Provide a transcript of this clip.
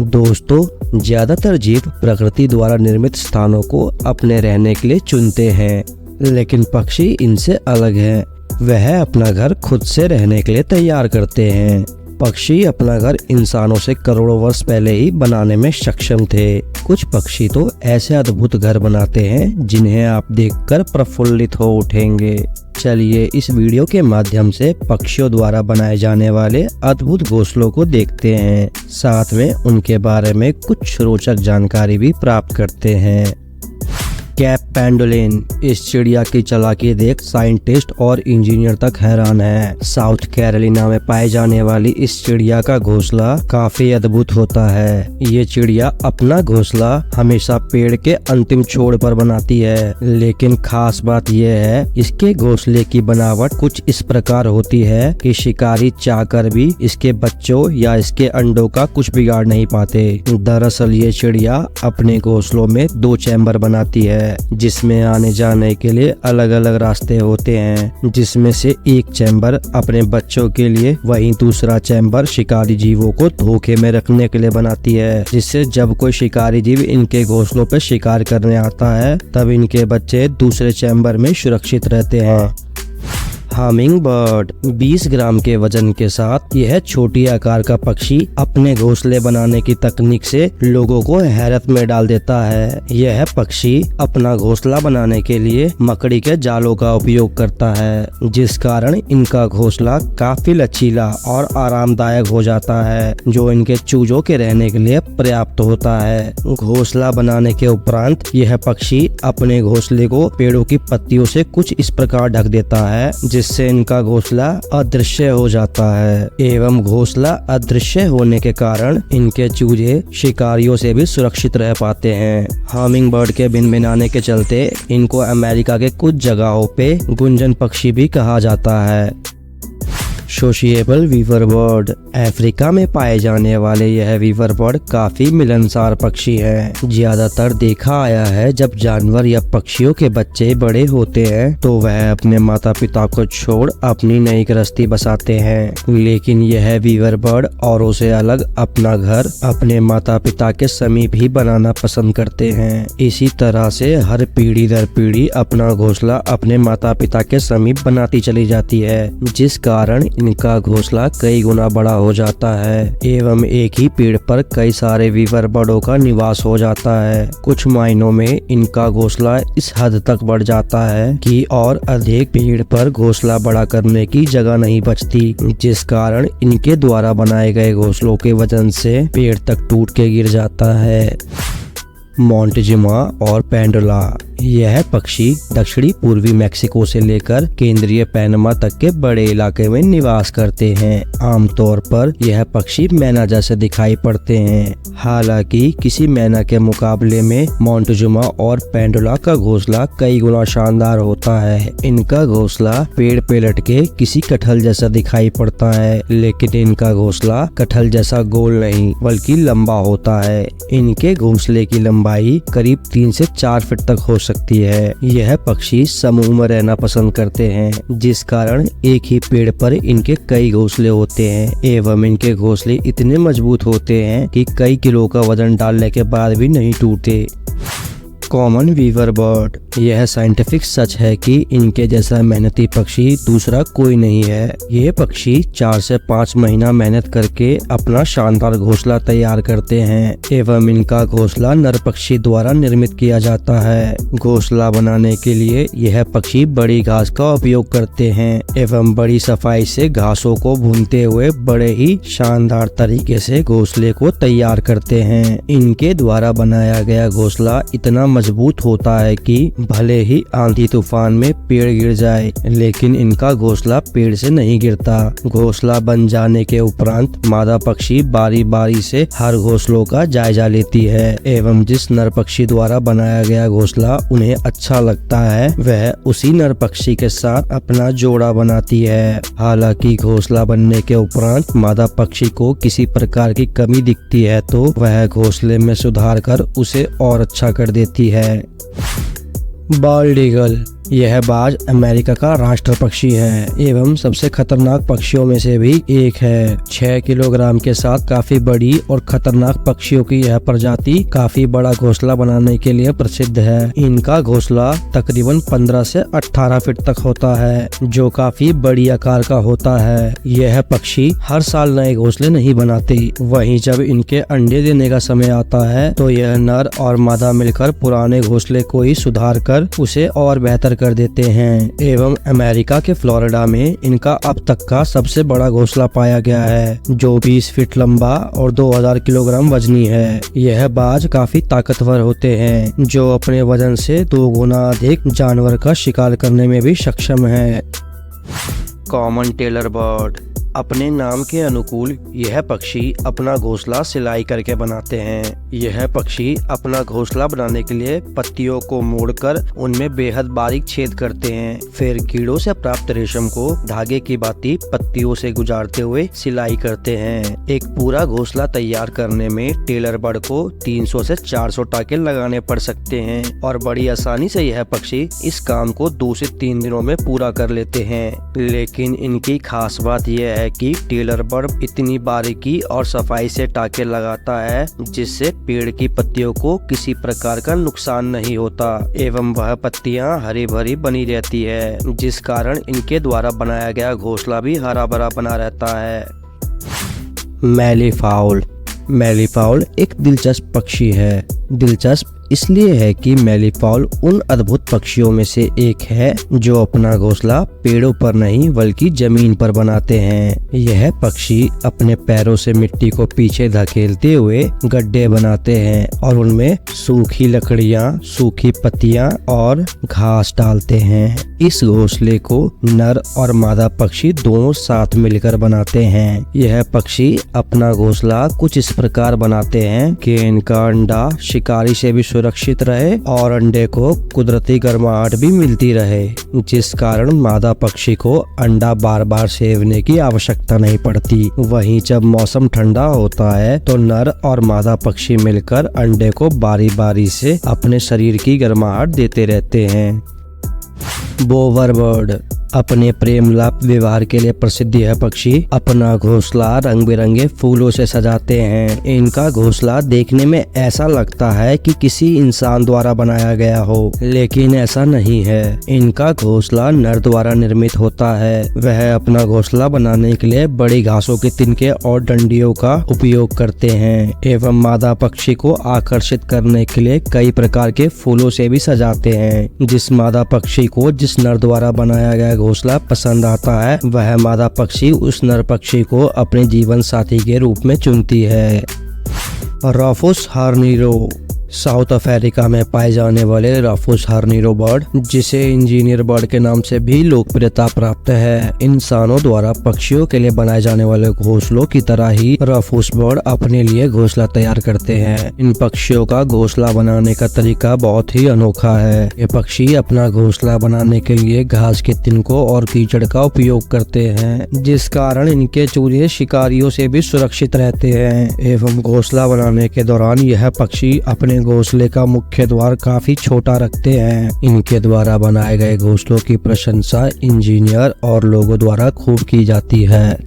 दोस्तों, ज्यादातर जीव प्रकृति द्वारा निर्मित स्थानों को अपने रहने के लिए चुनते हैं, लेकिन पक्षी इनसे अलग हैं। वह अपना घर खुद से रहने के लिए तैयार करते हैं। पक्षी अपना घर इंसानों से करोड़ों वर्ष पहले ही बनाने में सक्षम थे। कुछ पक्षी तो ऐसे अद्भुत घर बनाते हैं जिन्हें आप देखकर प्रफुल्लित हो उठेंगे। चलिए इस वीडियो के माध्यम से पक्षियों द्वारा बनाए जाने वाले अद्भुत घोंसलों को देखते हैं, साथ में उनके बारे में कुछ रोचक जानकारी भी प्राप्त करते हैं। कैप पेंडोलिन। इस चिड़िया की चालाकी देख साइंटिस्ट और इंजीनियर तक हैरान है। साउथ कैरोलिना में पाए जाने वाली इस चिड़िया का घोंसला काफी अद्भुत होता है। ये चिड़िया अपना घोंसला हमेशा पेड़ के अंतिम छोर पर बनाती है, लेकिन खास बात यह है इसके घोंसले की बनावट कुछ इस प्रकार होती है कि शिकारी चाहकर भी इसके बच्चों या इसके अंडों का कुछ बिगाड़ नहीं पाते। दरअसल ये चिड़िया अपने घोंसलों में 2 चैम्बर बनाती है, जिसमें आने जाने के लिए अलग अलग रास्ते होते हैं, जिसमें से एक चैम्बर अपने बच्चों के लिए, वहीं दूसरा चैम्बर शिकारी जीवों को धोखे में रखने के लिए बनाती है, जिससे जब कोई शिकारी जीव इनके घोंसलों पर शिकार करने आता है तब इनके बच्चे दूसरे चैम्बर में सुरक्षित रहते हैं। Humming bird. 20 ग्राम के वजन के साथ यह छोटी आकार का पक्षी अपने घोंसले बनाने की तकनीक से लोगों को हैरत में डाल देता है। यह पक्षी अपना घोंसला बनाने के लिए मकड़ी के जालों का उपयोग करता है, जिस कारण इनका घोंसला काफी लचीला और आरामदायक हो जाता है, जो इनके चूजों के रहने के लिए पर्याप्त होता है। घोंसला बनाने के उपरांत यह पक्षी अपने घोंसले को पेड़ों की पत्तियों से कुछ इस प्रकार ढक देता है, जिससे इनका घोंसला अदृश्य हो जाता है, एवं घोंसला अदृश्य होने के कारण इनके चूजे शिकारियों से भी सुरक्षित रह पाते हैं। हमिंग बर्ड के भिनभिनाने के चलते इनको अमेरिका के कुछ जगहों पे गुंजन पक्षी भी कहा जाता है। Sociable Weaver bird. अफ्रीका में पाए जाने वाले यह वीवर बर्ड काफी मिलनसार पक्षी है। ज्यादातर देखा आया है जब जानवर या पक्षियों के बच्चे बड़े होते हैं तो वह अपने माता पिता को छोड़ अपनी नई गृहस्थी बसाते हैं, लेकिन यह वीवर बर्ड औरों से अलग अपना घर अपने माता पिता के समीप ही बनाना पसंद करते हैं। इसी तरह से हर पीढ़ी दर पीढ़ी अपना घोंसला अपने माता पिता के समीप बनाती चली जाती है, जिस कारण इनका घोंसला कई गुना बड़ा हो जाता है एवं एक ही पेड़ पर कई सारे वीवर बर्डों का निवास हो जाता है। कुछ मायनों में इनका घोंसला इस हद तक बढ़ जाता है कि और अधिक पेड़ पर घोंसला बड़ा करने की जगह नहीं बचती, जिस कारण इनके द्वारा बनाए गए घोंसलों के वजन से पेड़ तक टूट के गिर जाता है। मोंटेजुमा और पेंडोला। यह पक्षी दक्षिणी पूर्वी मैक्सिको से लेकर केंद्रीय पैनामा तक के बड़े इलाके में निवास करते हैं। आमतौर पर यह पक्षी मैना जैसे दिखाई पड़ते हैं, हालांकि किसी मैना के मुकाबले में मोंटेजुमा और पेंडोला का घोंसला कई गुना शानदार होता है। इनका घोंसला पेड़ पे लटके किसी कटहल जैसा दिखाई पड़ता है, लेकिन इनका घोंसला कटहल जैसा गोल नहीं बल्कि लंबा होता है। इनके घोंसले की लंबाई करीब 3 से 4 फीट तक हो सकती है। यह पक्षी समूह में रहना पसंद करते हैं, जिस कारण एक ही पेड़ पर इनके कई घोंसले होते हैं एवं इनके घोंसले इतने मजबूत होते हैं कि कई किलो का वजन डालने के बाद भी नहीं टूटते। Common weaver bird. यह साइंटिफिक सच है कि इनके जैसा मेहनती पक्षी दूसरा कोई नहीं है। ये पक्षी 4 से 5 महीना मेहनत करके अपना शानदार घोंसला तैयार करते हैं एवं इनका घोंसला नर पक्षी द्वारा निर्मित किया जाता है। घोंसला बनाने के लिए यह पक्षी बड़ी घास का उपयोग करते हैं एवं बड़ी सफाई से घासों को भूनते हुए बड़े ही शानदार तरीके से घोंसले को तैयार करते हैं। इनके द्वारा बनाया गया घोंसला इतना मजबूत होता है कि भले ही आंधी तूफान में पेड़ गिर जाए, लेकिन इनका घोंसला पेड़ से नहीं गिरता। घोंसला बन जाने के उपरांत मादा पक्षी बारी बारी से हर घोंसलों का जायजा लेती है एवं जिस नर पक्षी द्वारा बनाया गया घोंसला उन्हें अच्छा लगता है वह उसी नर पक्षी के साथ अपना जोड़ा बनाती है। हालांकि घोंसला बनने के उपरांत मादा पक्षी को किसी प्रकार की कमी दिखती है तो वह घोंसले में सुधार कर उसे और अच्छा कर देती है। Bald eagle. यह बाज अमेरिका का राष्ट्र पक्षी है एवं सबसे खतरनाक पक्षियों में से भी एक है। 6 किलोग्राम के साथ काफी बड़ी और खतरनाक पक्षियों की यह प्रजाति काफी बड़ा घोंसला बनाने के लिए प्रसिद्ध है। इनका घोंसला तकरीबन 15 से 18 फीट तक होता है, जो काफी बड़ी आकार का होता है। यह पक्षी हर साल नए घोंसले नहीं बनाते। वहीं जब इनके अंडे देने का समय आता है तो यह नर और मादा मिलकर पुराने घोंसले को ही सुधार कर उसे और बेहतर कर देते हैं एवं अमेरिका के फ्लोरिडा में इनका अब तक का सबसे बड़ा घोंसला पाया गया है, जो 20 फीट लंबा और 2000 किलोग्राम वजनी है। यह बाज काफी ताकतवर होते हैं, जो अपने वजन से 2 गुना अधिक जानवर का शिकार करने में भी सक्षम है। Common tailor bird. अपने नाम के अनुकूल यह पक्षी अपना घोंसला सिलाई करके बनाते हैं। यह पक्षी अपना घोंसला बनाने के लिए पत्तियों को मोड़कर उनमें बेहद बारीक छेद करते हैं, फिर कीड़ों से प्राप्त रेशम को धागे की भांति पत्तियों से गुजारते हुए सिलाई करते हैं। एक पूरा घोंसला तैयार करने में टेलर बर्ड को 300 से 400 टाके लगाने पड़ सकते हैं और बड़ी आसानी से यह पक्षी इस काम को 2 से 3 दिनों में पूरा कर लेते हैं। लेकिन इनकी खास बात यह है कि टेलर बर्ड इतनी बारीकी और सफाई से टाके लगाता है जिससे पेड़ की पत्तियों को किसी प्रकार का नुकसान नहीं होता एवं वह पत्तियां हरी भरी बनी रहती है, जिस कारण इनके द्वारा बनाया गया घोंसला भी हरा भरा बना रहता है। मैलीफाउल। मैलीफाउल एक दिलचस्प पक्षी है। दिलचस्प इसलिए है कि मैलीफाउल उन अद्भुत पक्षियों में से एक है जो अपना घोंसला पेड़ों पर नहीं बल्कि जमीन पर बनाते हैं। यह पक्षी अपने पैरों से मिट्टी को पीछे धकेलते हुए गड्ढे बनाते हैं और उनमें सूखी लकड़ियां, सूखी पत्तियां और घास डालते हैं। इस घोंसले को नर और मादा पक्षी दोनों साथ मिलकर बनाते हैं। यह पक्षी अपना घोंसला कुछ इस प्रकार बनाते हैं कि इनका अंडा शिकारी से भी सुरक्षित रहे और अंडे को कुदरती गर्माहट भी मिलती रहे, जिस कारण मादा पक्षी को अंडा बार बार सेवने की आवश्यकता नहीं पड़ती। वहीं जब मौसम ठंडा होता है तो नर और मादा पक्षी मिलकर अंडे को बारी बारी से अपने शरीर की गर्माहट देते रहते हैं। बोवर बर्ड। अपने प्रेम लाप व्यवहार के लिए प्रसिद्ध यह पक्षी अपना घोंसला रंग बिरंगे फूलों से सजाते हैं। इनका घोंसला देखने में ऐसा लगता है कि किसी इंसान द्वारा बनाया गया हो, लेकिन ऐसा नहीं है। इनका घोंसला नर द्वारा निर्मित होता है। वह अपना घोंसला बनाने के लिए बड़ी घासों के तिनके और डंडियों का उपयोग करते हैं एवं मादा पक्षी को आकर्षित करने के लिए कई प्रकार के फूलों से भी सजाते हैं। जिस मादा पक्षी को जिस नर द्वारा बनाया गया घोंसला पसंद आता है, वह मादा पक्षी उस नर पक्षी को अपने जीवन साथी के रूप में चुनती है। रफुस हार्नीरो। साउथ अफ्रीका में पाए जाने वाले रफुस हार्नीरो बर्ड, जिसे इंजीनियर बर्ड के नाम से भी लोकप्रियता प्राप्त है, इंसानों द्वारा पक्षियों के लिए बनाए जाने वाले घोंसलों की तरह ही रफुस बर्ड अपने लिए घोंसला तैयार करते हैं। इन पक्षियों का घोंसला बनाने का तरीका बहुत ही अनोखा है। ये पक्षी अपना घोंसला बनाने के लिए घास के तिनकों और कीचड़ का उपयोग करते हैं, जिस कारण इनके चूजे शिकारियों से भी सुरक्षित रहते हैं एवं घोंसला बनाने के दौरान यह पक्षी अपने घोंसले का मुख्य द्वार काफी छोटा रखते हैं। इनके द्वारा बनाए गए घोंसलों की प्रशंसा इंजीनियर और लोगों द्वारा खूब की जाती है।